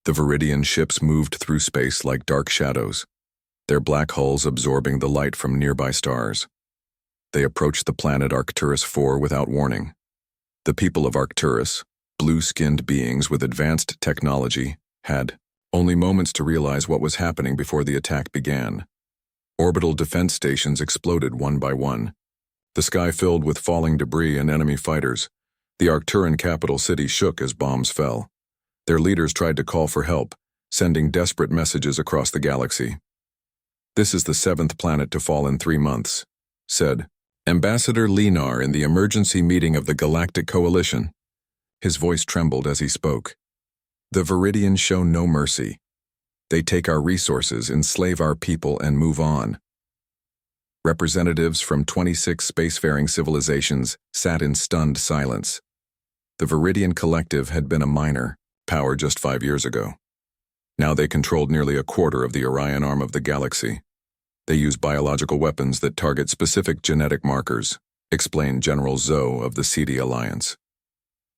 The Viridian ships moved through space like dark shadows, their black hulls absorbing the light from nearby stars. They approached the planet Arcturus IV without warning. The people of Arcturus, blue-skinned beings with advanced technology, had only moments to realize what was happening before the attack began. Orbital defense stations exploded one by one. The sky filled with falling debris and enemy fighters. The Arcturan capital city shook as bombs fell. Their leaders tried to call for help, sending desperate messages across the galaxy. "This is the 7th planet to fall in 3 months," said Ambassador Lenar in the emergency meeting of the Galactic Coalition. His voice trembled as he spoke. "The Viridians show no mercy. They take our resources, enslave our people, and move on." Representatives from 26 spacefaring civilizations sat in stunned silence. The Viridian Collective had been a minor power just 5 years ago. Now they controlled nearly a quarter of the Orion arm of the galaxy. They use biological weapons that target specific genetic markers, explained General Zoe of the CD Alliance.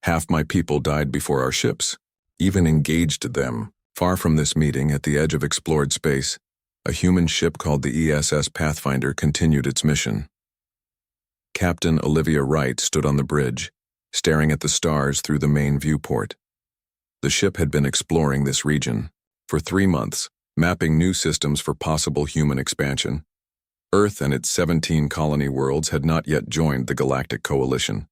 "Half my people died before our ships, even engaged them." Far from this meeting, at the edge of explored space, a human ship called the ESS Pathfinder continued its mission. Captain Olivia Wright stood on the bridge, staring at the stars through the main viewport. The ship had been exploring this region for 3 months, mapping new systems for possible human expansion. Earth and its 17 colony worlds had not yet joined the Galactic Coalition.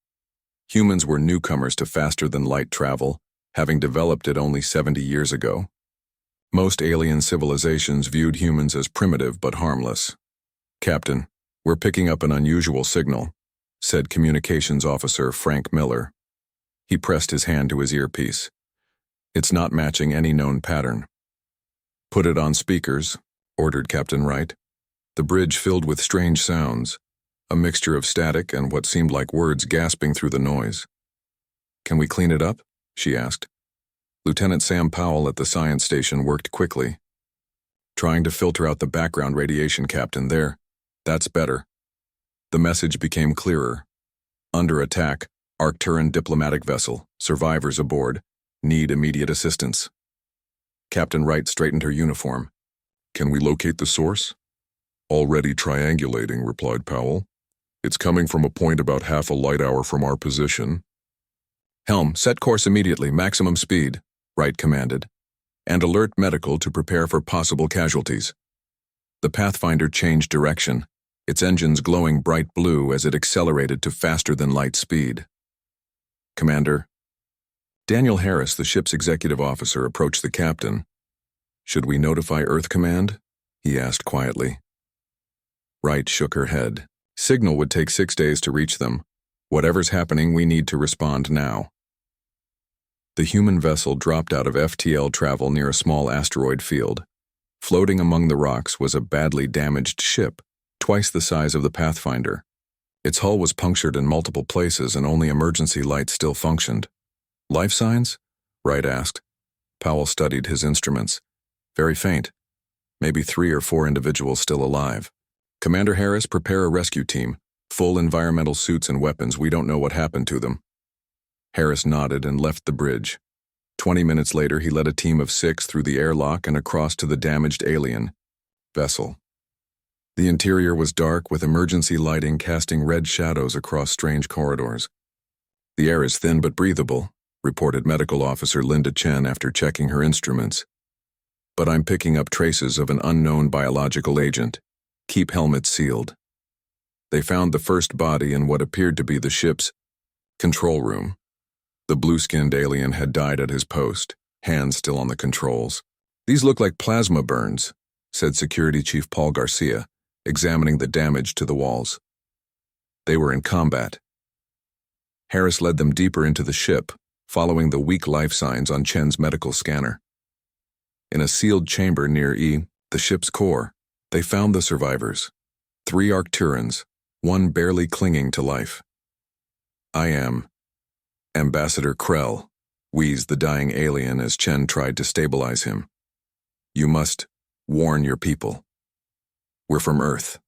Humans were newcomers to faster-than-light travel, having developed it only 70 years ago. Most alien civilizations viewed humans as primitive but harmless. "Captain, we're picking up an unusual signal," said Communications Officer Frank Miller. He pressed his hand to his earpiece. "It's not matching any known pattern." "Put it on speakers," ordered Captain Wright. The bridge filled with strange sounds, a mixture of static and what seemed like words gasping through the noise. "Can we clean it up?" she asked. Lieutenant Sam Powell at the science station worked quickly. "Trying to filter out the background radiation, Captain, there. That's better." The message became clearer. "Under attack, Arcturan diplomatic vessel, survivors aboard, need immediate assistance." Captain Wright straightened her uniform. "Can we locate the source?" "Already triangulating," replied Powell. "It's coming from a point about half a light hour from our position." "Helm, set course immediately, maximum speed," Wright commanded, "and alert medical to prepare for possible casualties." The Pathfinder changed direction, its engines glowing bright blue as it accelerated to faster-than-light speed. "Commander." Daniel Harris, the ship's executive officer, approached the captain. "Should we notify Earth Command?" he asked quietly. Wright shook her head. "Signal would take 6 days to reach them. Whatever's happening, we need to respond now." The human vessel dropped out of FTL travel near a small asteroid field. Floating among the rocks was a badly damaged ship, twice the size of the Pathfinder. Its hull was punctured in multiple places and only emergency lights still functioned. "Life signs?" Wright asked. Powell studied his instruments. "Very faint. Maybe 3 or 4 individuals still alive. Commander Harris, prepare a rescue team. Full environmental suits and weapons. We don't know what happened to them." Harris nodded and left the bridge. 20 minutes later, he led a team of 6 through the airlock and across to the damaged alien vessel. The interior was dark, with emergency lighting casting red shadows across strange corridors. "The air is thin but breathable," reported Medical Officer Linda Chen after checking her instruments. "But I'm picking up traces of an unknown biological agent. Keep helmets sealed." They found the first body in what appeared to be the ship's control room. The blue-skinned alien had died at his post, hands still on the controls. "These look like plasma burns," said Security Chief Paul Garcia, examining the damage to the walls. "They were in combat." Harris led them deeper into the ship, following the weak life signs on Chen's medical scanner. In a sealed chamber near the ship's core, they found the survivors. 3 Arcturans, 1 barely clinging to life. "I am Ambassador Krell," wheezed the dying alien as Chen tried to stabilize him. "You must warn your people." "We're from Earth,"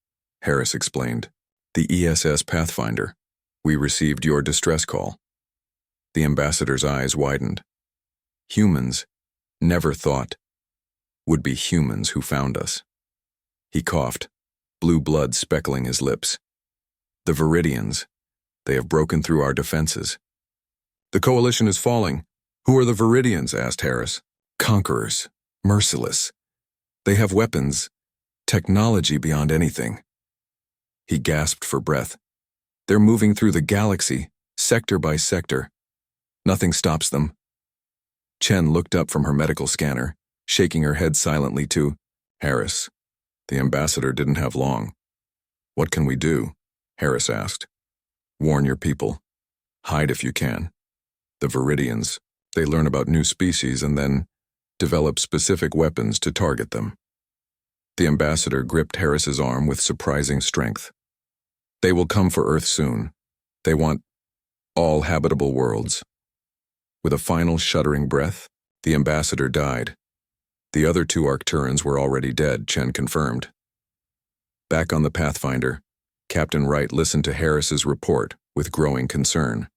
Harris explained. "The ESS Pathfinder. We received your distress call." The ambassador's eyes widened. "Humans, Never thought. Would be humans who found us. He coughed, blue blood speckling his lips. The Viridians. They have broken through our defenses. The coalition is falling. Who are the Viridians? Asked Harris. Conquerors. Merciless. They have weapons. Technology beyond anything. He gasped for breath. They're moving through the galaxy, sector by sector. Nothing stops them. Chen looked up from her medical scanner, shaking her head silently to Harris. The ambassador didn't have long. What can we do? Harris asked. Warn your people. Hide if you can. The Viridians, they learn about new species and then develop specific weapons to target them. The ambassador gripped Harris's arm with surprising strength. They will come for Earth soon. They want all habitable worlds. With a final shuddering breath, the ambassador died. The other 2 Arcturans were already dead, Chen confirmed. Back on the Pathfinder, Captain Wright listened to Harris's report with growing concern.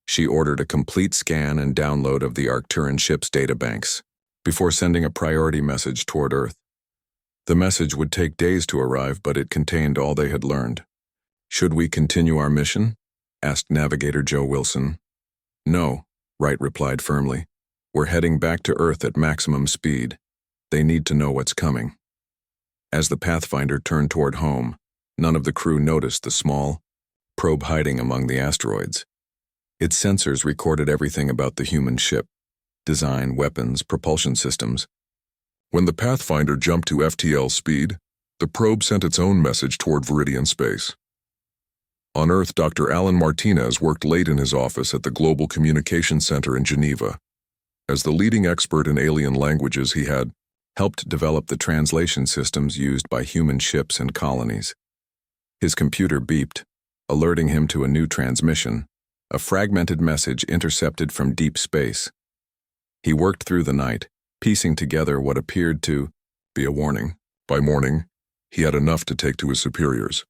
She ordered a complete scan and download of the Arcturan ship's databanks before sending a priority message toward Earth. The message would take days to arrive, but it contained all they had learned. Should we continue our mission? Asked Navigator Joe Wilson. No, Wright replied firmly. We're heading back to Earth at maximum speed. They need to know what's coming. As the Pathfinder turned toward home, none of the crew noticed the small probe hiding among the asteroids. Its sensors recorded everything about the human ship: design, weapons, propulsion systems. When the Pathfinder jumped to FTL speed, the probe sent its own message toward Viridian space. On Earth, Dr. Alan Martinez worked late in his office at the Global Communication Center in Geneva. As the leading expert in alien languages, he had helped develop the translation systems used by human ships and colonies. His computer beeped, alerting him to a new transmission, a fragmented message intercepted from deep space. He worked through the night, piecing together what appeared to be a warning. By morning, he had enough to take to his superiors.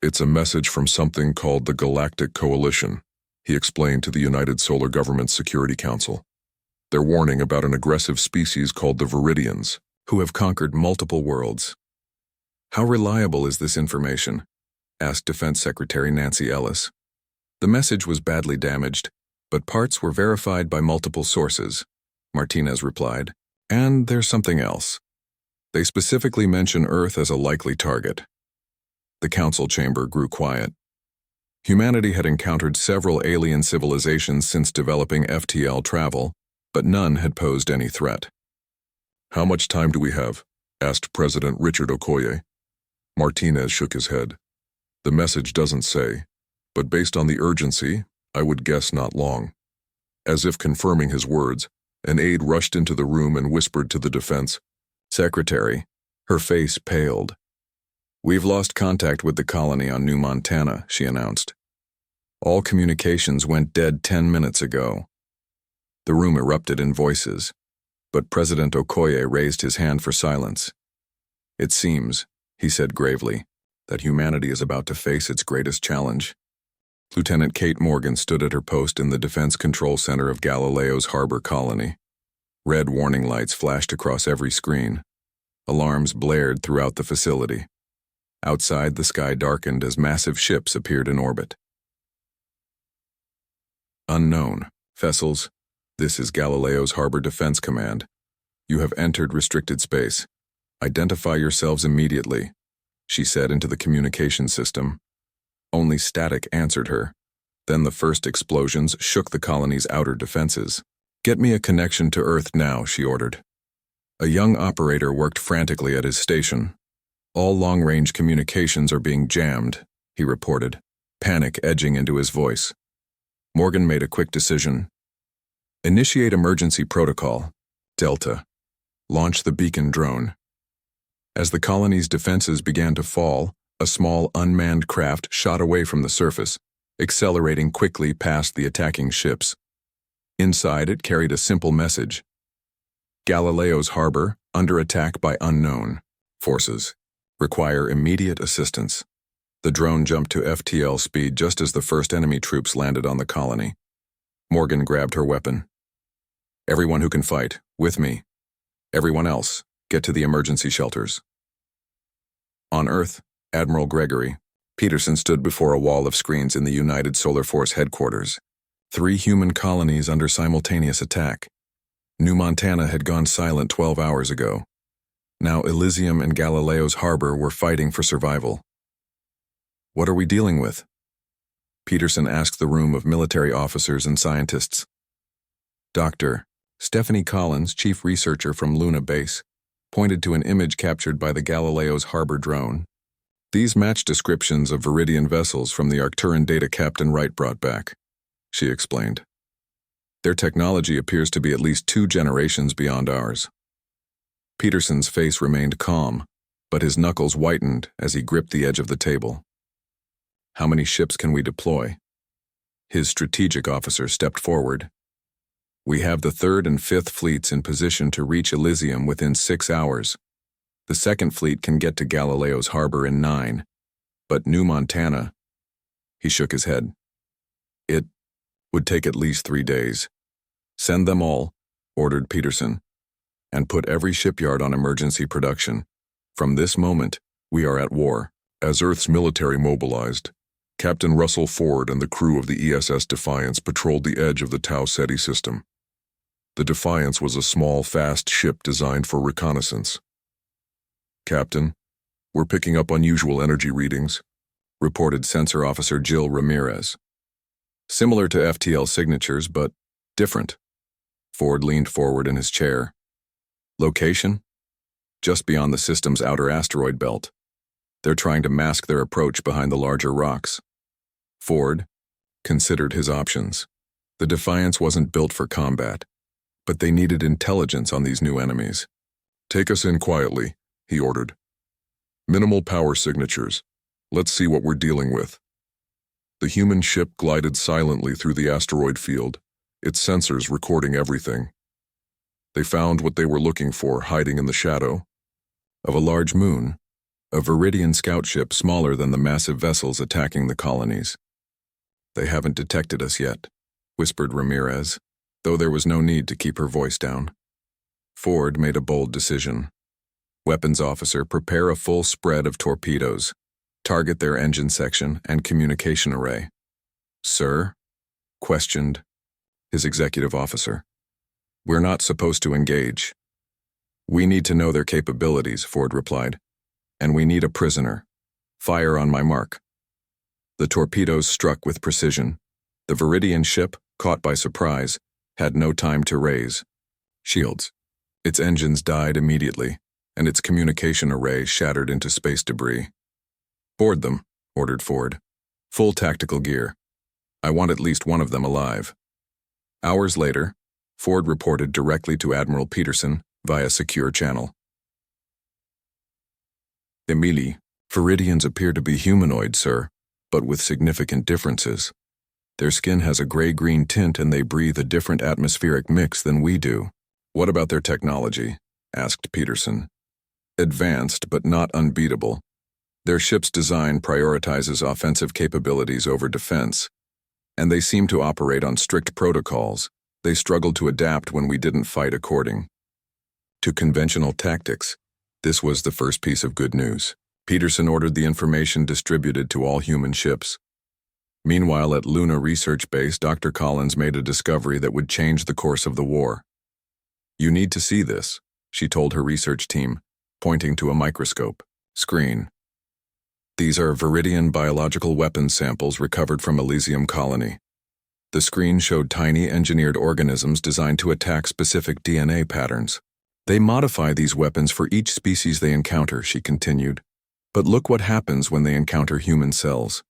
It's a message from something called the Galactic Coalition, he explained to the United Solar Government Security Council. They're warning about an aggressive species called the Viridians, who have conquered multiple worlds. How reliable is this information? Asked Defense Secretary Nancy Ellis. The message was badly damaged, but parts were verified by multiple sources, Martinez replied. And there's something else. They specifically mention Earth as a likely target. The council chamber grew quiet. Humanity had encountered several alien civilizations since developing FTL travel, but none had posed any threat. How much time do we have? Asked President Richard Okoye. Martinez shook his head. The message doesn't say, but based on the urgency, I would guess not long. As if confirming his words, an aide rushed into the room and whispered to the defense secretary. Her face paled. We've lost contact with the colony on New Montana, she announced. All communications went dead 10 minutes ago. The room erupted in voices, but President Okoye raised his hand for silence. It seems, he said gravely, that humanity is about to face its greatest challenge. Lieutenant Kate Morgan stood at her post in the Defense Control Center of Galileo's harbor colony. Red warning lights flashed across every screen. Alarms blared throughout the facility. Outside, the sky darkened as massive ships appeared in orbit. Unknown. Vessels, this is Galileo's Harbor Defense Command. You have entered restricted space. Identify yourselves immediately, she said into the communication system. Only static answered her. Then the first explosions shook the colony's outer defenses. Get me a connection to Earth now, she ordered. A young operator worked frantically at his station. All long-range communications are being jammed, he reported, panic edging into his voice. Morgan made a quick decision. Initiate emergency protocol. Delta. Launch the beacon drone. As the colony's defenses began to fall, a small unmanned craft shot away from the surface, accelerating quickly past the attacking ships. Inside it carried a simple message. Galileo's harbor, under attack by unknown forces. Require immediate assistance. The drone jumped to FTL speed just as the first enemy troops landed on the colony. Morgan grabbed her weapon. Everyone who can fight, with me. Everyone else, get to the emergency shelters. On Earth, Admiral Gregory Peterson stood before a wall of screens in the United Solar Force headquarters. 3 human colonies under simultaneous attack. New Montana had gone silent 12 hours ago. Now Elysium and Galileo's harbor were fighting for survival. What are we dealing with? Peterson asked the room of military officers and scientists. Dr. Stephanie Collins, chief researcher from Luna Base, pointed to an image captured by the Galileo's harbor drone. These match descriptions of Viridian vessels from the Arcturan data Captain Wright brought back, she explained. Their technology appears to be at least 2 generations beyond ours. Peterson's face remained calm, but his knuckles whitened as he gripped the edge of the table. How many ships can we deploy? His strategic officer stepped forward. We have the 3rd and 5th fleets in position to reach Elysium within 6 hours. The 2nd fleet can get to Galileo's harbor in 9. But New Montana, he shook his head. It would take at least 3 days. Send them all, ordered Peterson, and put every shipyard on emergency production. From this moment, we are at war. As Earth's military mobilized, Captain Russell Ford and the crew of the ESS Defiance patrolled the edge of the Tau Ceti system. The Defiance was a small, fast ship designed for reconnaissance. Captain, we're picking up unusual energy readings, reported Sensor Officer Jill Ramirez. Similar to FTL signatures, but different. Ford leaned forward in his chair. Location? Just beyond the system's outer asteroid belt. They're trying to mask their approach behind the larger rocks. Ford considered his options. The Defiance wasn't built for combat, but they needed intelligence on these new enemies. Take us in quietly, he ordered. Minimal power signatures. Let's see what we're dealing with. The human ship glided silently through the asteroid field, its sensors recording everything. They found what they were looking for hiding in the shadow of a large moon, a Viridian scout ship smaller than the massive vessels attacking the colonies. They haven't detected us yet, whispered Ramirez, though there was no need to keep her voice down. Ford made a bold decision. Weapons officer, prepare a full spread of torpedoes. Target their engine section and communication array. Sir? Questioned his executive officer. We're not supposed to engage. We need to know their capabilities, Ford replied. And we need a prisoner. Fire on my mark. The torpedoes struck with precision. The Viridian ship, caught by surprise, had no time to raise shields. Its engines died immediately, and its communication array shattered into space debris. Board them, ordered Ford. Full tactical gear. I want at least one of them alive. Hours later, Ford reported directly to Admiral Peterson via secure channel. Emily, Viridians appear to be humanoid, sir, but with significant differences. Their skin has a gray-green tint and they breathe a different atmospheric mix than we do. What about their technology? Asked Peterson. Advanced, but not unbeatable. Their ship's design prioritizes offensive capabilities over defense, and they seem to operate on strict protocols. They struggled to adapt when we didn't fight according to conventional tactics. This was the first piece of good news. Peterson ordered the information distributed to all human ships. Meanwhile, at Luna Research Base, Dr. Collins made a discovery that would change the course of the war. You need to see this, she told her research team, pointing to a microscope screen. These are Viridian biological weapons samples recovered from Elysium Colony. The screen showed tiny engineered organisms designed to attack specific DNA patterns. They modify these weapons for each species they encounter, she continued. But look what happens when they encounter human cells.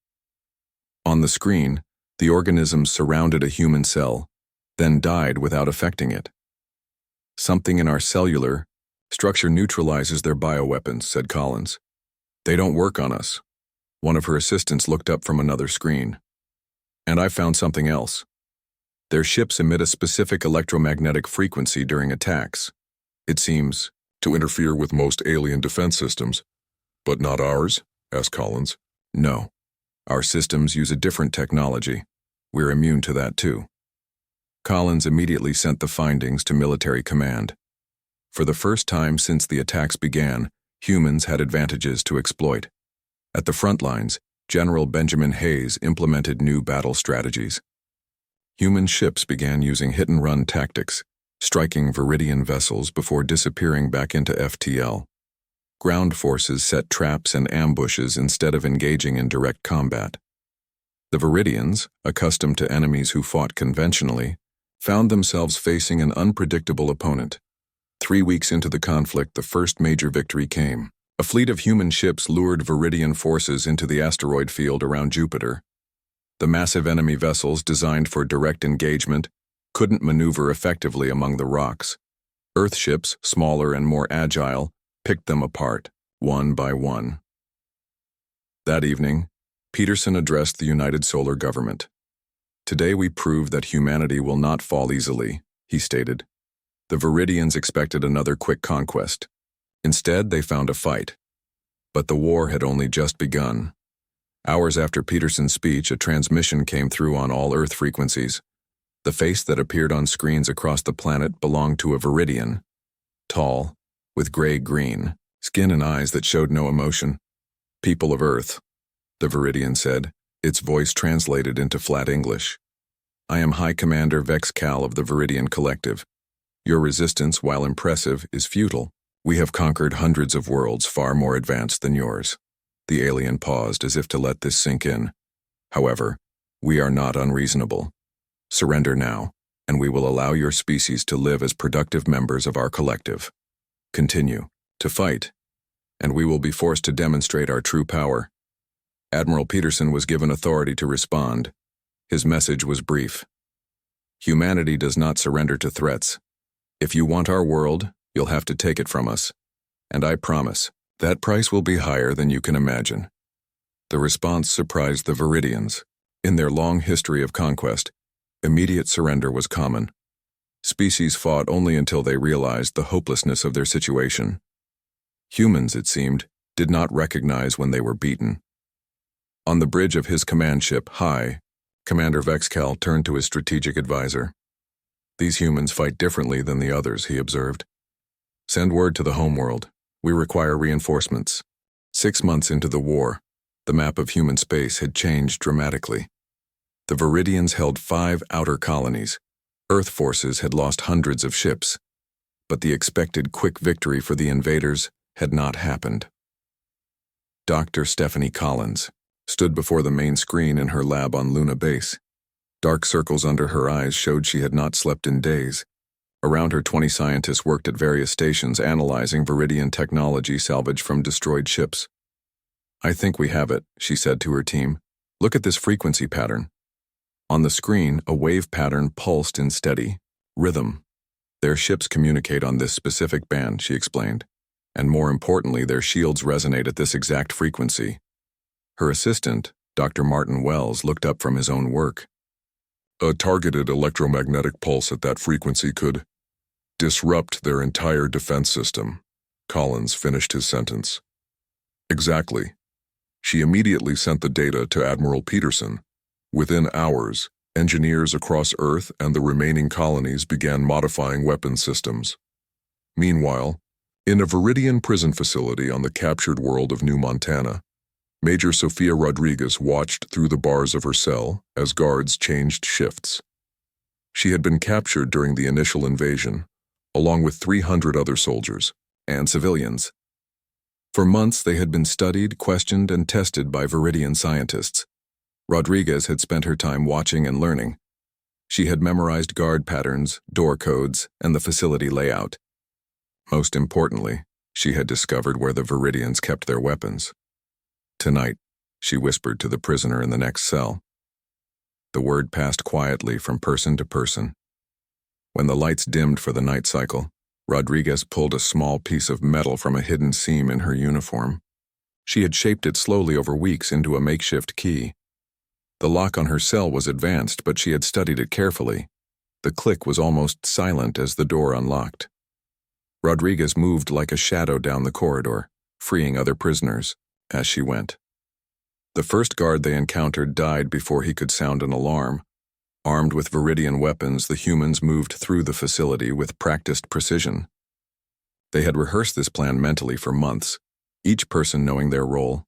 On the screen, the organisms surrounded a human cell, then died without affecting it. Something in our cellular structure neutralizes their bioweapons, said Collins. They don't work on us. One of her assistants looked up from another screen. And I found something else. Their ships emit a specific electromagnetic frequency during attacks. It seems to interfere with most alien defense systems. But not ours? Asked Collins. No. Our systems use a different technology. We're immune to that too. Collins immediately sent the findings to military command. For the first time since the attacks began, humans had advantages to exploit. At the front lines, General Benjamin Hayes implemented new battle strategies. Human ships began using hit-and-run tactics, striking Viridian vessels before disappearing back into FTL. Ground forces set traps and ambushes instead of engaging in direct combat. The Viridians, accustomed to enemies who fought conventionally, found themselves facing an unpredictable opponent. 3 weeks into the conflict, the first major victory came. A fleet of human ships lured Viridian forces into the asteroid field around Jupiter. The massive enemy vessels designed for direct engagement couldn't maneuver effectively among the rocks. Earth ships, smaller and more agile, picked them apart, one by one. That evening, Peterson addressed the United Solar Government. "Today we prove that humanity will not fall easily," he stated. The Viridians expected another quick conquest. Instead, they found a fight. But the war had only just begun. Hours after Peterson's speech, a transmission came through on all Earth frequencies. The face that appeared on screens across the planet belonged to a Viridian. Tall, with gray-green skin and eyes that showed no emotion. "People of Earth," the Viridian said, its voice translated into flat English. "I am High Commander Vex Cal of the Viridian Collective. Your resistance, while impressive, is futile. We have conquered hundreds of worlds far more advanced than yours." The alien paused as if to let this sink in. "However, we are not unreasonable. Surrender now, and we will allow your species to live as productive members of our collective. Continue to fight, and we will be forced to demonstrate our true power." Admiral Peterson was given authority to respond. His message was brief. "Humanity does not surrender to threats. If you want our world, you'll have to take it from us. And I promise, that price will be higher than you can imagine." The response surprised the Viridians. In their long history of conquest, immediate surrender was common. Species fought only until they realized the hopelessness of their situation. Humans, it seemed, did not recognize when they were beaten. On the bridge of his command ship, High, Commander Vexcal turned to his strategic advisor. "These humans fight differently than the others," he observed. "Send word to the homeworld. We require reinforcements." 6 months into the war, the map of human space had changed dramatically. The Viridians held 5 outer colonies. Earth forces had lost hundreds of ships. But the expected quick victory for the invaders had not happened. Dr. Stephanie Collins stood before the main screen in her lab on Luna Base. Dark circles under her eyes showed she had not slept in days. Around her, 20 scientists worked at various stations analyzing Viridian technology salvaged from destroyed ships. "I think we have it," she said to her team. "Look at this frequency pattern." On the screen, a wave pattern pulsed in steady rhythm. "Their ships communicate on this specific band," she explained. "And more importantly, their shields resonate at this exact frequency." Her assistant, Dr. Martin Wells, looked up from his own work. "A targeted electromagnetic pulse at that frequency could disrupt their entire defense system," Collins finished his sentence. "Exactly." She immediately sent the data to Admiral Peterson. Within hours, engineers across Earth and the remaining colonies began modifying weapon systems. Meanwhile, in a Viridian prison facility on the captured world of New Montana, Major Sofia Rodriguez watched through the bars of her cell as guards changed shifts. She had been captured during the initial invasion, along with 300 other soldiers and civilians. For months they had been studied, questioned, and tested by Viridian scientists. Rodriguez had spent her time watching and learning. She had memorized guard patterns, door codes, and the facility layout. Most importantly, she had discovered where the Viridians kept their weapons. "Tonight," she whispered to the prisoner in the next cell. The word passed quietly from person to person. When the lights dimmed for the night cycle, Rodriguez pulled a small piece of metal from a hidden seam in her uniform. She had shaped it slowly over weeks into a makeshift key. The lock on her cell was advanced, but she had studied it carefully. The click was almost silent as the door unlocked. Rodriguez moved like a shadow down the corridor, freeing other prisoners as she went. The first guard they encountered died before he could sound an alarm. Armed with Viridian weapons, the humans moved through the facility with practiced precision. They had rehearsed this plan mentally for months, each person knowing their role.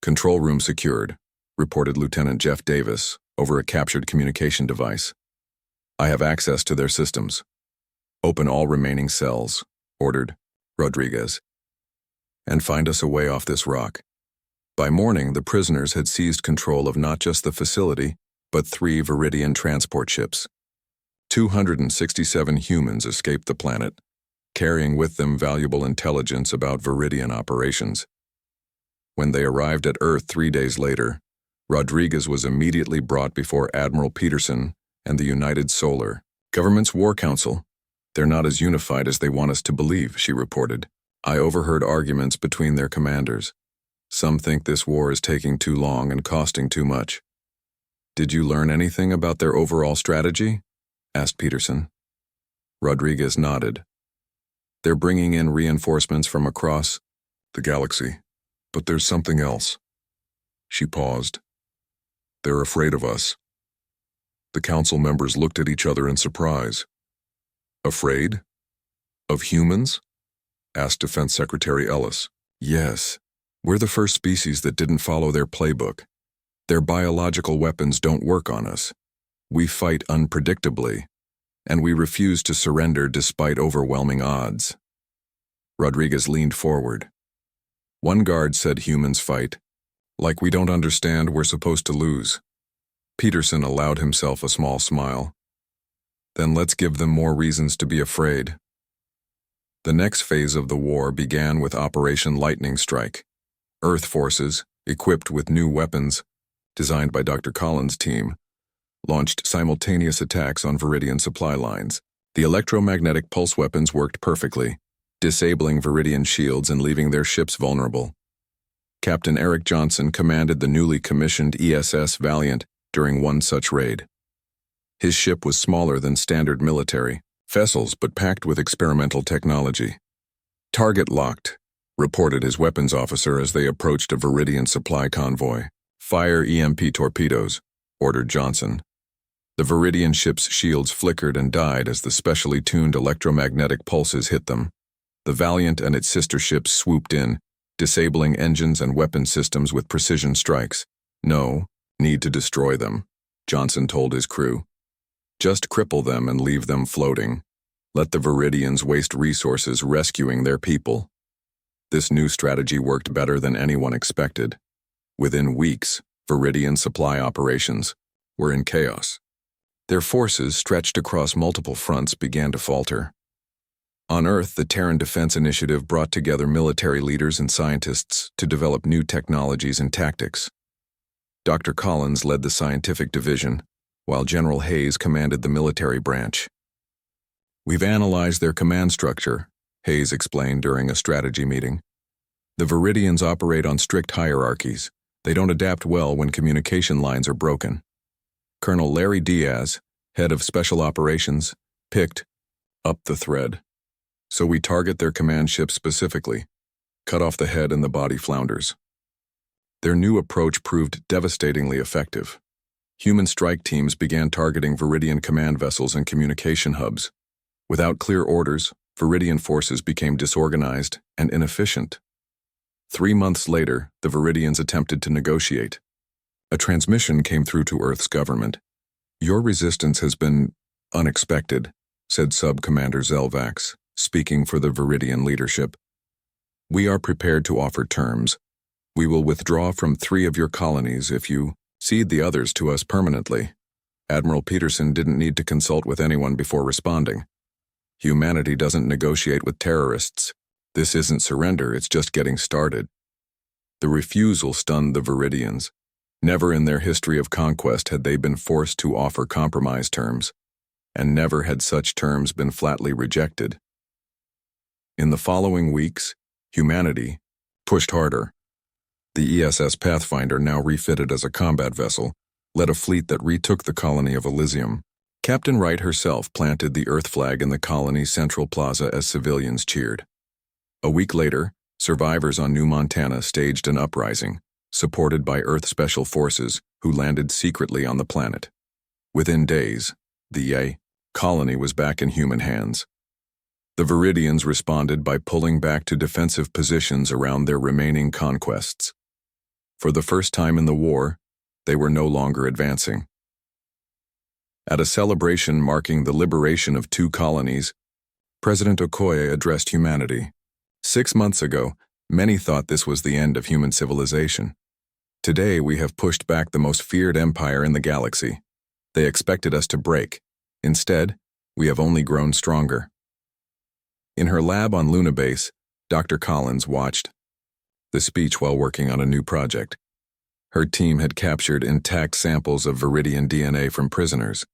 "Control room secured," reported Lieutenant Jeff Davis over a captured communication device. "I have access to their systems." "Open all remaining cells," ordered Rodriguez, "and find us a way off this rock." By morning, the prisoners had seized control of not just the facility, but 3 Viridian transport ships. 267 humans escaped the planet, carrying with them valuable intelligence about Viridian operations. When they arrived at Earth 3 days later, Rodriguez was immediately brought before Admiral Peterson and the United Solar Government's War Council. "They're not as unified as they want us to believe," she reported. "I overheard arguments between their commanders. Some think this war is taking too long and costing too much." "Did you learn anything about their overall strategy?" asked Peterson. Rodriguez nodded. "They're bringing in reinforcements from across the galaxy, but there's something else." She paused. "They're afraid of us." The council members looked at each other in surprise. "Afraid? Of humans?" asked Defense Secretary Ellis. "Yes. We're the first species that didn't follow their playbook. Their biological weapons don't work on us. We fight unpredictably, and we refuse to surrender despite overwhelming odds." Rodriguez leaned forward. "One guard said humans fight like we don't understand we're supposed to lose." Peterson allowed himself a small smile. "Then let's give them more reasons to be afraid." The next phase of the war began with Operation Lightning Strike. Earth forces, equipped with new weapons, designed by Dr. Collins' team, launched simultaneous attacks on Viridian supply lines. The electromagnetic pulse weapons worked perfectly, disabling Viridian shields and leaving their ships vulnerable. Captain Eric Johnson commanded the newly commissioned ESS Valiant during one such raid. His ship was smaller than standard military vessels, but packed with experimental technology. "Target locked," reported his weapons officer as they approached a Viridian supply convoy. "Fire EMP torpedoes," ordered Johnson. The Viridian ship's shields flickered and died as the specially tuned electromagnetic pulses hit them. The Valiant and its sister ships swooped in, disabling engines and weapon systems with precision strikes. "No need to destroy them," Johnson told his crew. "Just cripple them and leave them floating. Let the Viridians waste resources rescuing their people." This new strategy worked better than anyone expected. Within weeks, Viridian supply operations were in chaos. Their forces, stretched across multiple fronts, began to falter. On Earth, the Terran Defense Initiative brought together military leaders and scientists to develop new technologies and tactics. Dr. Collins led the scientific division, while General Hayes commanded the military branch. "We've analyzed their command structure," Hayes explained during a strategy meeting. "The Viridians operate on strict hierarchies. They don't adapt well when communication lines are broken." Colonel Larry Diaz, head of Special Operations, picked up the thread. "So we target their command ships specifically, cut off the head and the body flounders." Their new approach proved devastatingly effective. Human strike teams began targeting Viridian command vessels and communication hubs. Without clear orders, Viridian forces became disorganized and inefficient. 3 months later, the Viridians attempted to negotiate. A transmission came through to Earth's government. "Your resistance has been unexpected," said Sub-Commander Zelvax, speaking for the Viridian leadership. "We are prepared to offer terms. We will withdraw from 3 of your colonies if you cede the others to us permanently." Admiral Peterson didn't need to consult with anyone before responding. "Humanity doesn't negotiate with terrorists. This isn't surrender, it's just getting started." The refusal stunned the Viridians. Never in their history of conquest had they been forced to offer compromise terms, and never had such terms been flatly rejected. In the following weeks, humanity pushed harder. The ESS Pathfinder, now refitted as a combat vessel, led a fleet that retook the colony of Elysium. Captain Wright herself planted the Earth flag in the colony's central plaza as civilians cheered. A week later, survivors on New Montana staged an uprising, supported by Earth Special Forces, who landed secretly on the planet. Within days, the colony was back in human hands. The Viridians responded by pulling back to defensive positions around their remaining conquests. For the first time in the war, they were no longer advancing. At a celebration marking the liberation of 2 colonies, President Okoye addressed humanity. 6 months ago, many thought this was the end of human civilization. Today, we have pushed back the most feared empire in the galaxy. They expected us to break. Instead, we have only grown stronger. In her lab on Luna Base, Dr. Collins watched the speech while working on a new project. Her team had captured intact samples of Viridian DNA from prisoners.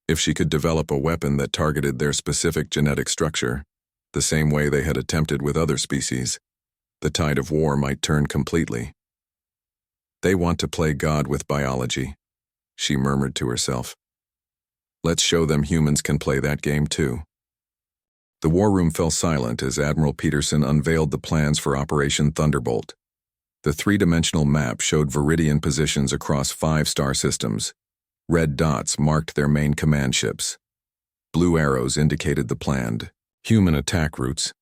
If she could develop a weapon that targeted their specific genetic structure, the same way they had attempted with other species, the tide of war might turn completely. They want to play God with biology, she murmured to herself. Let's show them humans can play that game too. The war room fell silent as Admiral Peterson unveiled the plans for Operation Thunderbolt. The 3-dimensional map showed Viridian positions across 5 star systems. Red dots marked their main command ships. Blue arrows indicated the planned human attack routes.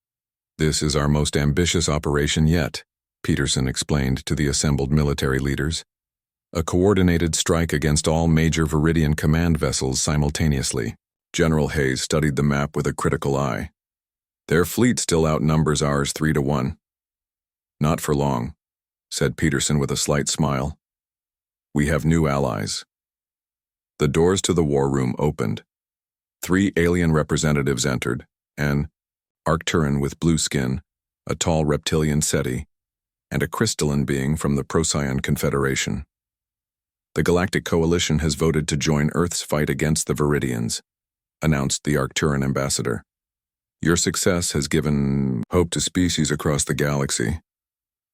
This is our most ambitious operation yet, Peterson explained to the assembled military leaders. A coordinated strike against all major Viridian command vessels simultaneously. General Hayes studied the map with a critical eye. Their fleet still outnumbers ours 3-1. Not for long, said Peterson with a slight smile. We have new allies. The doors to the war room opened. 3 alien representatives entered, an Arcturan with blue skin, a tall reptilian SETI, and a crystalline being from the Procyon Confederation. The Galactic Coalition has voted to join Earth's fight against the Viridians, announced the Arcturan ambassador. Your success has given hope to species across the galaxy.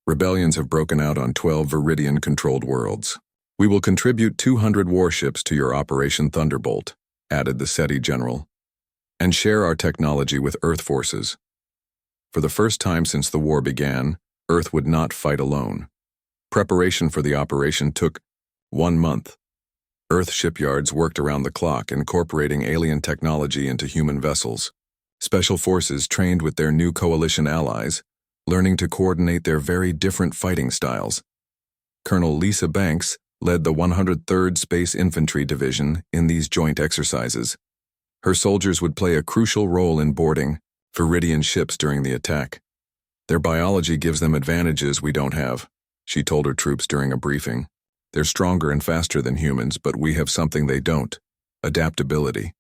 Rebellions have broken out on 12 Viridian-controlled worlds. We will contribute 200 warships to your Operation Thunderbolt, added the SETI general, and share our technology with Earth forces. For the first time since the war began, Earth would not fight alone. Preparation for the operation took 1 month. Earth shipyards worked around the clock, incorporating alien technology into human vessels. Special forces trained with their new coalition allies, learning to coordinate their very different fighting styles. Colonel Lisa Banks led the 103rd Space Infantry Division in these joint exercises. Her soldiers would play a crucial role in boarding Viridian ships during the attack. Their biology gives them advantages we don't have, she told her troops during a briefing. They're stronger and faster than humans, but we have something they don't: adaptability.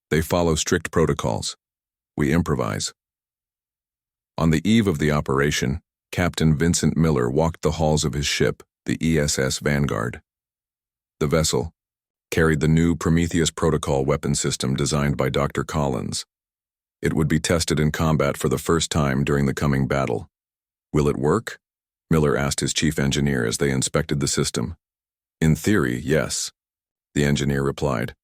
They follow strict protocols. We improvise. On the eve of the operation, Captain Vincent Miller walked the halls of his ship, the ESS Vanguard. The vessel carried the new Prometheus Protocol weapon system designed by Dr. Collins. It would be tested in combat for the first time during the coming battle. Will it work? Miller asked his chief engineer as they inspected the system. In theory, yes, the engineer replied.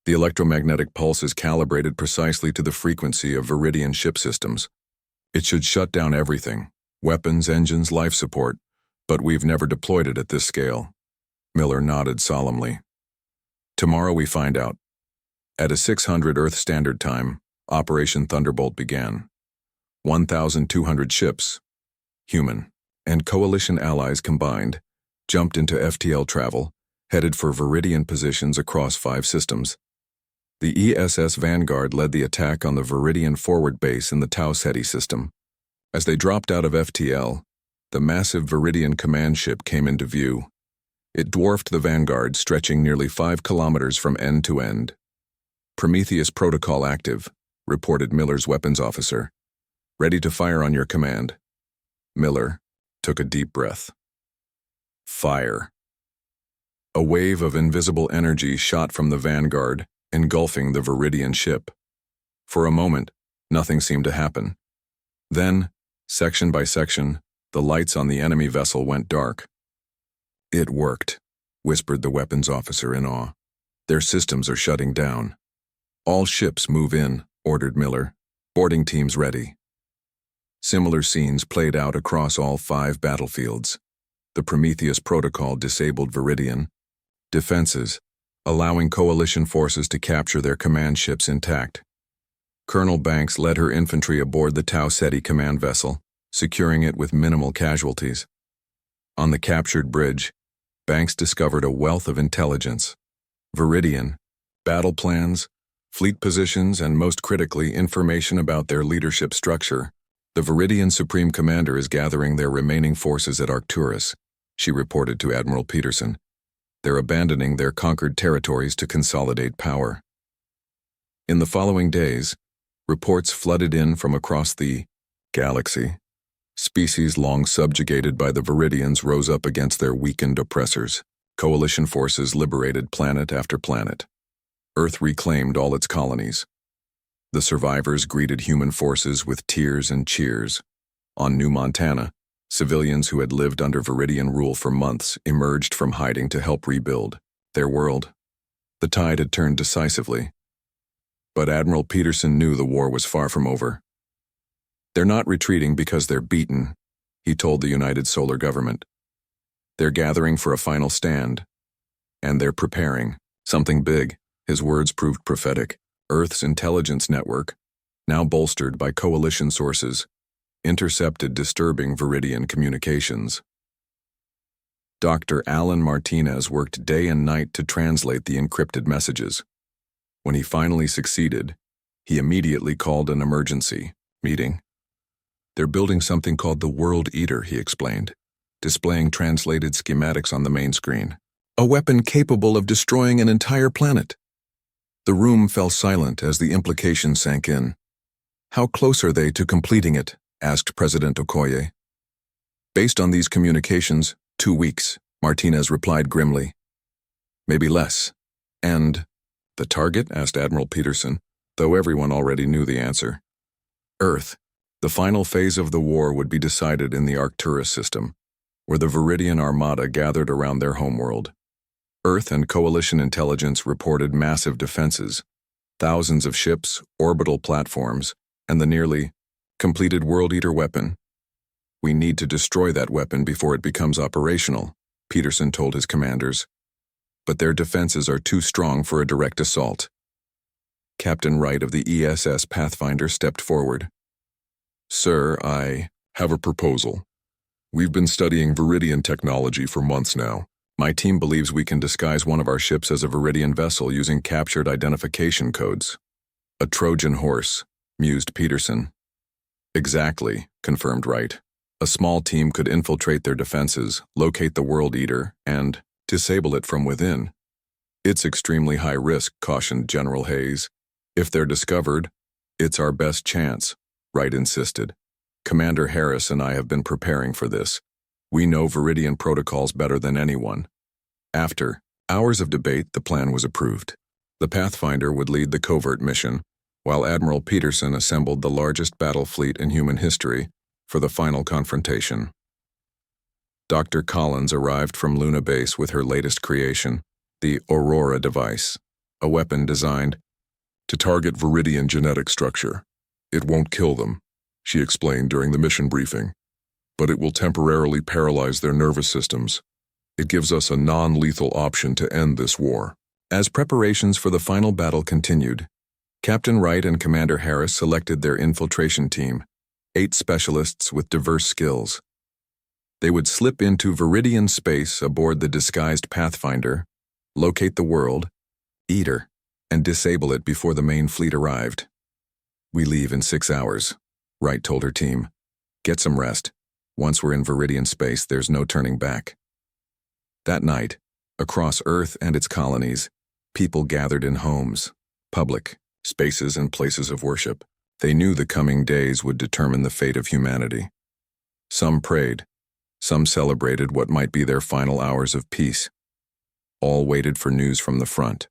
The electromagnetic pulse is calibrated precisely to the frequency of Viridian ship systems. It should shut down everything: weapons, engines, life support, but we've never deployed it at this scale. Miller nodded solemnly. Tomorrow we find out. At a 600 Earth Standard Time, Operation Thunderbolt began. 1,200 ships, human, and coalition allies combined, jumped into FTL travel, headed for Viridian positions across 5 systems. The ESS Vanguard led the attack on the Viridian forward base in the Tau Ceti system. As they dropped out of FTL, the massive Viridian command ship came into view. It dwarfed the Vanguard, stretching nearly 5 kilometers from end to end. Prometheus Protocol active, reported Miller's weapons officer. Ready to fire on your command. Miller took a deep breath. Fire. A wave of invisible energy shot from the Vanguard, engulfing the Viridian ship. For a moment, nothing seemed to happen. Then, section by section, the lights on the enemy vessel went dark. It worked, whispered the weapons officer in awe. Their systems are shutting down. All ships move in, ordered Miller. Boarding teams ready. Similar scenes played out across all 5 battlefields. The Prometheus Protocol disabled Viridian defenses, allowing coalition forces to capture their command ships intact. Colonel Banks led her infantry aboard the Tau Ceti command vessel, securing it with minimal casualties. On the captured bridge, Banks discovered a wealth of intelligence: Viridian, battle plans, fleet positions, and most critically, information about their leadership structure. The Viridian Supreme Commander is gathering their remaining forces at Arcturus, she reported to Admiral Peterson. They're abandoning their conquered territories to consolidate power. In the following days, reports flooded in from across the galaxy. Species long subjugated by the Viridians rose up against their weakened oppressors. Coalition forces liberated planet after planet. Earth reclaimed all its colonies. The survivors greeted human forces with tears and cheers. On New Montana, civilians who had lived under Viridian rule for months emerged from hiding to help rebuild their world. The tide had turned decisively. But Admiral Peterson knew the war was far from over. They're not retreating because they're beaten, he told the United Solar Government. They're gathering for a final stand. And they're preparing something big. His words proved prophetic. Earth's intelligence network, now bolstered by coalition sources, intercepted disturbing Viridian communications. Dr. Alan Martinez worked day and night to translate the encrypted messages. When he finally succeeded, he immediately called an emergency meeting. They're building something called the World Eater, he explained, displaying translated schematics on the main screen. A weapon capable of destroying an entire planet. The room fell silent as the implication sank in. How close are they to completing it? Asked President Okoye. Based on these communications, 2 weeks, Martinez replied grimly. Maybe less. And the target? Asked Admiral Peterson, though everyone already knew the answer. Earth. The final phase of the war would be decided in the Arcturus system, where the Viridian Armada gathered around their homeworld. Earth and coalition intelligence reported massive defenses, thousands of ships, orbital platforms, and the nearly completed World Eater weapon. We need to destroy that weapon before it becomes operational, Peterson told his commanders. But their defenses are too strong for a direct assault. Captain Wright of the ESS Pathfinder stepped forward. Sir, I have a proposal. We've been studying Viridian technology for months now. My team believes we can disguise one of our ships as a Viridian vessel using captured identification codes. A Trojan horse, mused Peterson. Exactly, confirmed Wright. A small team could infiltrate their defenses, locate the World Eater, and disable it from within. It's extremely high risk, cautioned General Hayes. If they're discovered, it's our best chance, Wright insisted. Commander Harris and I have been preparing for this. We know Viridian protocols better than anyone. After hours of debate, the plan was approved. The Pathfinder would lead the covert mission, while Admiral Peterson assembled the largest battle fleet in human history for the final confrontation. Dr. Collins arrived from Luna Base with her latest creation, the Aurora device, a weapon designed to target Viridian genetic structure. It won't kill them, she explained during the mission briefing, but it will temporarily paralyze their nervous systems. It gives us a non-lethal option to end this war. As preparations for the final battle continued, Captain Wright and Commander Harris selected their infiltration team, 8 specialists with diverse skills. They would slip into Viridian space aboard the disguised Pathfinder, locate the World Eater, and disable it before the main fleet arrived. We leave in 6 hours, Wright told her team. Get some rest. Once we're in Viridian space, there's no turning back. That night, across Earth and its colonies, people gathered in homes, public spaces, and places of worship. They knew the coming days would determine the fate of humanity. Some prayed. Some celebrated what might be their final hours of peace. All waited for news from the front.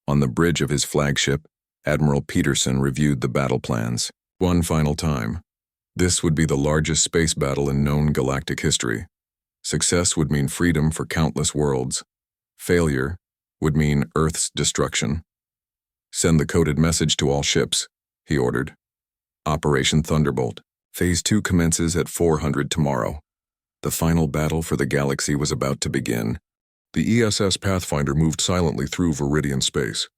On the bridge of his flagship, Admiral Peterson reviewed the battle plans. One final time. This would be the largest space battle in known galactic history. Success would mean freedom for countless worlds. Failure would mean Earth's destruction. Send the coded message to all ships, he ordered. Operation Thunderbolt. Phase 2 commences at 400 tomorrow. The final battle for the galaxy was about to begin. The ESS Pathfinder moved silently through Viridian space.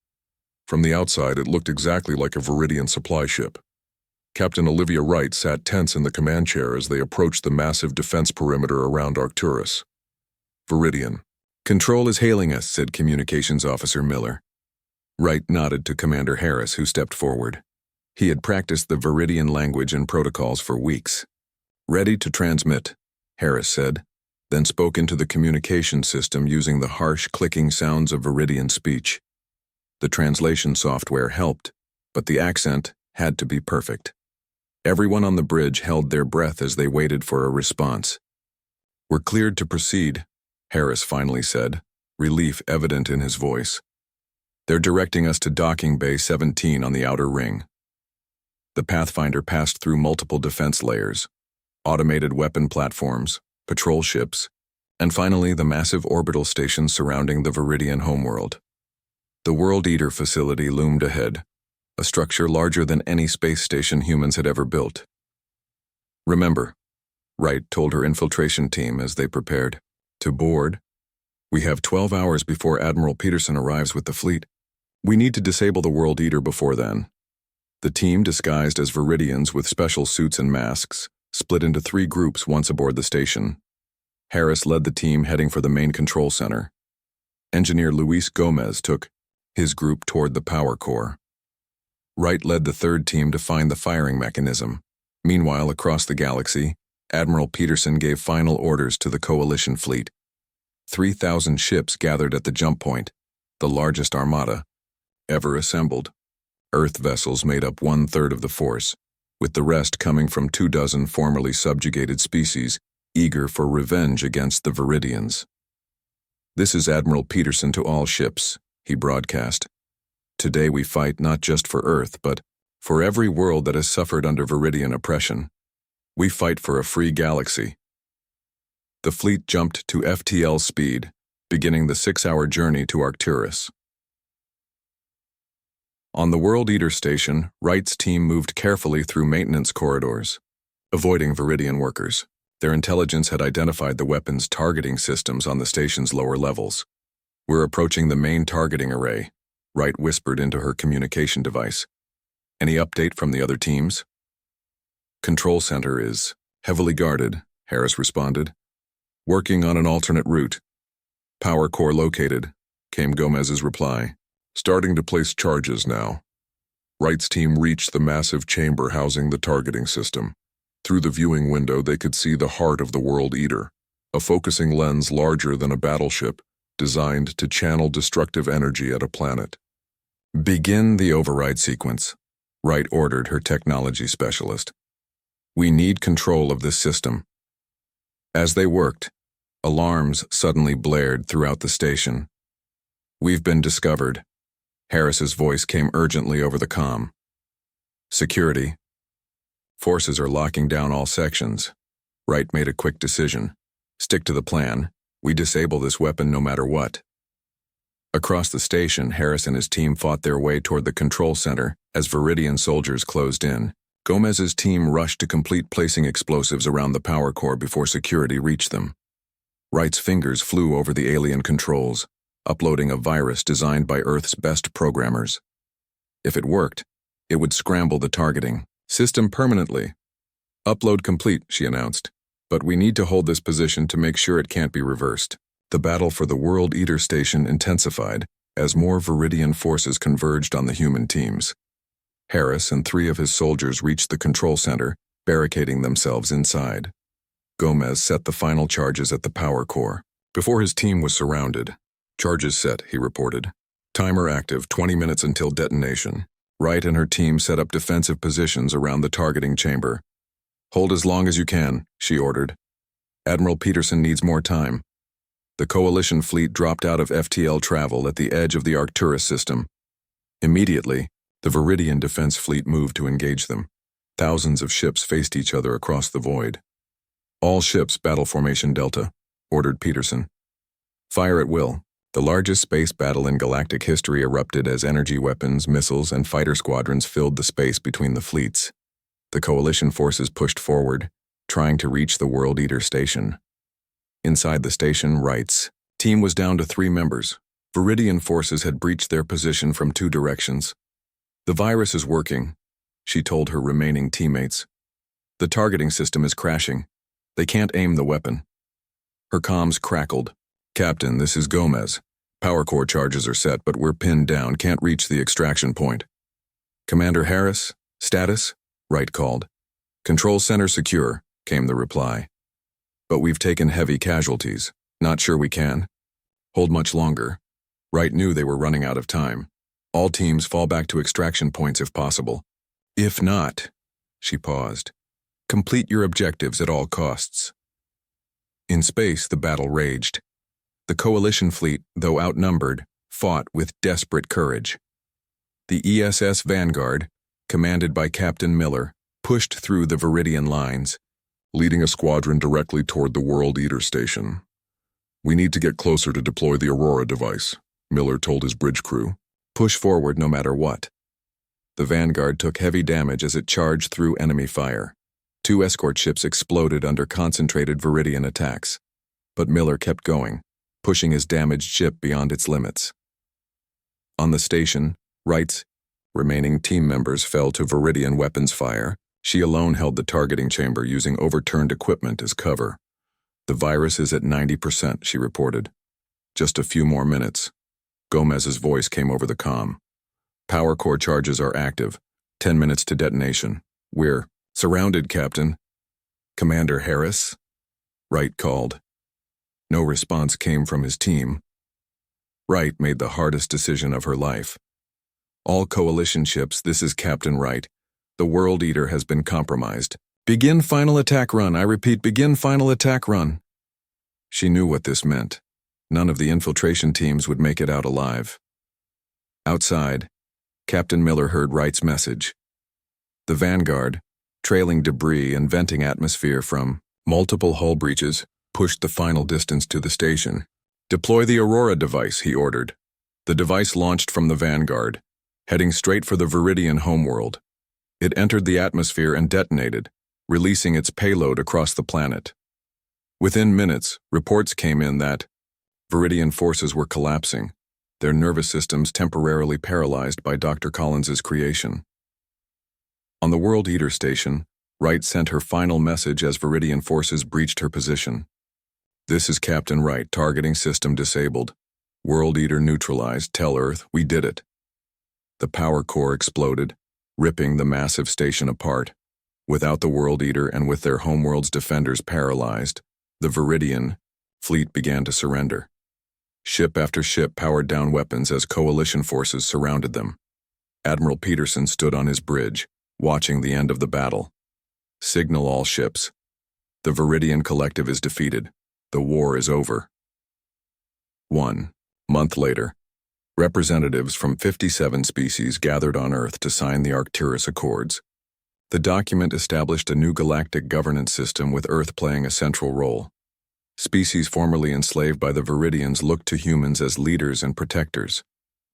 From the outside, it looked exactly like a Viridian supply ship. Captain Olivia Wright sat tense in the command chair as they approached the massive defense perimeter around Arcturus. Viridian. "Control is hailing us," said Communications Officer Miller. Wright nodded to Commander Harris, who stepped forward. He had practiced the Viridian language and protocols for weeks. "Ready to transmit," Harris said, then spoke into the communication system using the harsh, clicking sounds of Viridian speech. The translation software helped, but the accent had to be perfect. Everyone on the bridge held their breath as they waited for a response. "We're cleared to proceed," Harris finally said, relief evident in his voice. "They're directing us to Docking Bay 17 on the outer ring." The Pathfinder passed through multiple defense layers, automated weapon platforms, patrol ships, and finally the massive orbital station surrounding the Viridian homeworld. The World Eater facility loomed ahead, a structure larger than any space station humans had ever built. "Remember," Wright told her infiltration team as they prepared, "to board. We have 12 hours before Admiral Peterson arrives with the fleet. We need to disable the World Eater before then." The team, disguised as Viridians with special suits and masks, split into 3 groups once aboard the station. Harris led the team heading for the main control center. Engineer Luis Gomez took his group toward the power core. Wright led the 3rd team to find the firing mechanism. Meanwhile, across the galaxy, Admiral Peterson gave final orders to the Coalition fleet. 3,000 ships gathered at the jump point, the largest armada ever assembled. Earth vessels made up 1/3 of the force, with the rest coming from 24 formerly subjugated species eager for revenge against the Viridians. "This is Admiral Peterson to all ships," he broadcast. "Today we fight not just for Earth, but for every world that has suffered under Viridian oppression. We fight for a free galaxy." The fleet jumped to FTL speed, beginning the 6-hour journey to Arcturus. On the World Eater station, Wright's team moved carefully through maintenance corridors, avoiding Viridian workers. Their intelligence had identified the weapons targeting systems on the station's lower levels. "We're approaching the main targeting array," Wright whispered into her communication device. "Any update from the other teams?" "Control center is heavily guarded," Harris responded. "Working on an alternate route. Power core located," came Gomez's reply. "Starting to place charges now." Wright's team reached the massive chamber housing the targeting system. Through the viewing window, they could see the heart of the World Eater, a focusing lens larger than a battleship, designed to channel destructive energy at a planet. "Begin the override sequence," Wright ordered her technology specialist. "We need control of this system." As they worked, alarms suddenly blared throughout the station. "We've been discovered." Harris's voice came urgently over the comm. "Security. Forces are locking down all sections." Wright made a quick decision. "Stick to the plan. We disable this weapon no matter what." Across the station, Harris and his team fought their way toward the control center as Viridian soldiers closed in. Gomez's team rushed to complete placing explosives around the power core before security reached them. Wright's fingers flew over the alien controls, uploading a virus designed by Earth's best programmers. If it worked, it would scramble the targeting system permanently. "Upload complete," she announced, "but we need to hold this position to make sure it can't be reversed." The battle for the World Eater station intensified as more Viridian forces converged on the human teams. Harris and 3 of his soldiers reached the control center, barricading themselves inside. Gomez set the final charges at the power core. Before his team was surrounded, "Charges set," he reported. "Timer active, 20 minutes until detonation." Wright and her team set up defensive positions around the targeting chamber. "Hold as long as you can," she ordered. "Admiral Peterson needs more time." The Coalition fleet dropped out of FTL travel at the edge of the Arcturus system. Immediately, the Viridian defense fleet moved to engage them. Thousands of ships faced each other across the void. "All ships, battle formation Delta," ordered Peterson. "Fire at will." The largest space battle in galactic history erupted as energy weapons, missiles, and fighter squadrons filled the space between the fleets. The Coalition forces pushed forward, trying to reach the World Eater station. Inside the station, Wright's Team was down to 3 members. Viridian forces had breached their position from 2 directions. The virus is working, she told her remaining teammates. The targeting system is crashing. They can't aim the weapon. Her comms crackled. Captain, this is Gomez. Power core charges are set, but we're pinned down, can't reach the extraction point. Commander Harris, status? Wright called. Control center secure, came the reply. But we've taken heavy casualties. Not sure we can hold much longer. Wright knew they were running out of time. All teams fall back to extraction points if possible. If not, she paused, complete your objectives at all costs. In space, the battle raged. The coalition fleet, though outnumbered, fought with desperate courage. The ESS Vanguard, commanded by Captain Miller, pushed through the Viridian lines, leading a squadron directly toward the World Eater station. We need to get closer to deploy the Aurora device, Miller told his bridge crew. Push forward no matter what. The Vanguard took heavy damage as it charged through enemy fire. 2 escort ships exploded under concentrated Viridian attacks. But Miller kept going, pushing his damaged ship beyond its limits. On the station, Wright's remaining team members fell to Viridian weapons fire. She alone held the targeting chamber using overturned equipment as cover. The virus is at 90%, she reported. Just a few more minutes. Gomez's voice came over the comm. Power core charges are active. 10 minutes to detonation. We're surrounded, Captain. Commander Harris? Wright called. No response came from his team. Wright made the hardest decision of her life. All coalition ships, this is Captain Wright. The World Eater has been compromised. Begin final attack run. I repeat, begin final attack run. She knew what this meant. None of the infiltration teams would make it out alive. Outside, Captain Miller heard Wright's message. The Vanguard, trailing debris and venting atmosphere from multiple hull breaches, pushed the final distance to the station. Deploy the Aurora device, he ordered. The device launched from the Vanguard, heading straight for the Viridian homeworld. It entered the atmosphere and detonated, releasing its payload across the planet. Within minutes, reports came in that Viridian forces were collapsing, their nervous systems temporarily paralyzed by Dr. Collins's creation. On the World Eater station, Wright sent her final message as Viridian forces breached her position. This is Captain Wright, targeting system disabled. World Eater neutralized, tell Earth, we did it. The power core exploded, ripping the massive station apart. Without the World Eater and with their homeworld's defenders paralyzed, the Viridian fleet began to surrender. Ship after ship powered down weapons as coalition forces surrounded them. Admiral Peterson stood on his bridge, watching the end of the battle. Signal all ships. The Viridian collective is defeated. The war is over. 1 month later, representatives from 57 species gathered on Earth to sign the Arcturus Accords. The document established a new galactic governance system with Earth playing a central role. Species formerly enslaved by the Viridians looked to humans as leaders and protectors.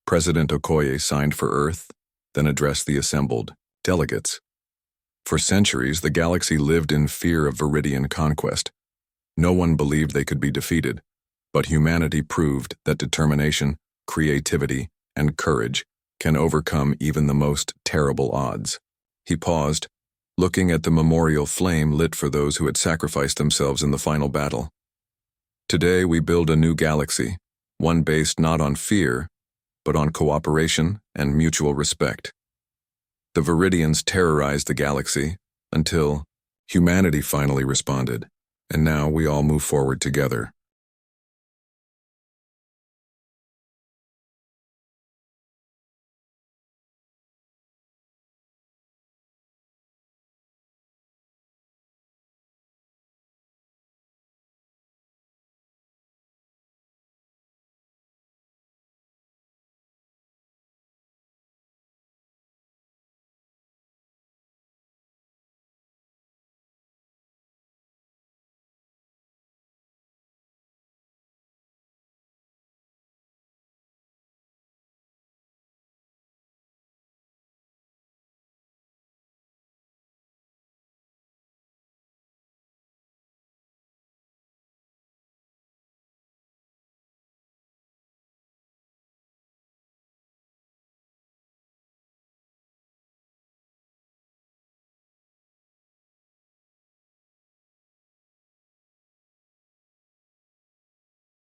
President Okoye signed for Earth, then addressed the assembled delegates. For centuries, the galaxy lived in fear of Viridian conquest. No one believed they could be defeated, but humanity proved that determination, creativity, and courage can overcome even the most terrible odds. He paused, looking at the memorial flame lit for those who had sacrificed themselves in the final battle. Today we build a new galaxy, one based not on fear, but on cooperation and mutual respect. The Viridians terrorized the galaxy until humanity finally responded, and now we all move forward together.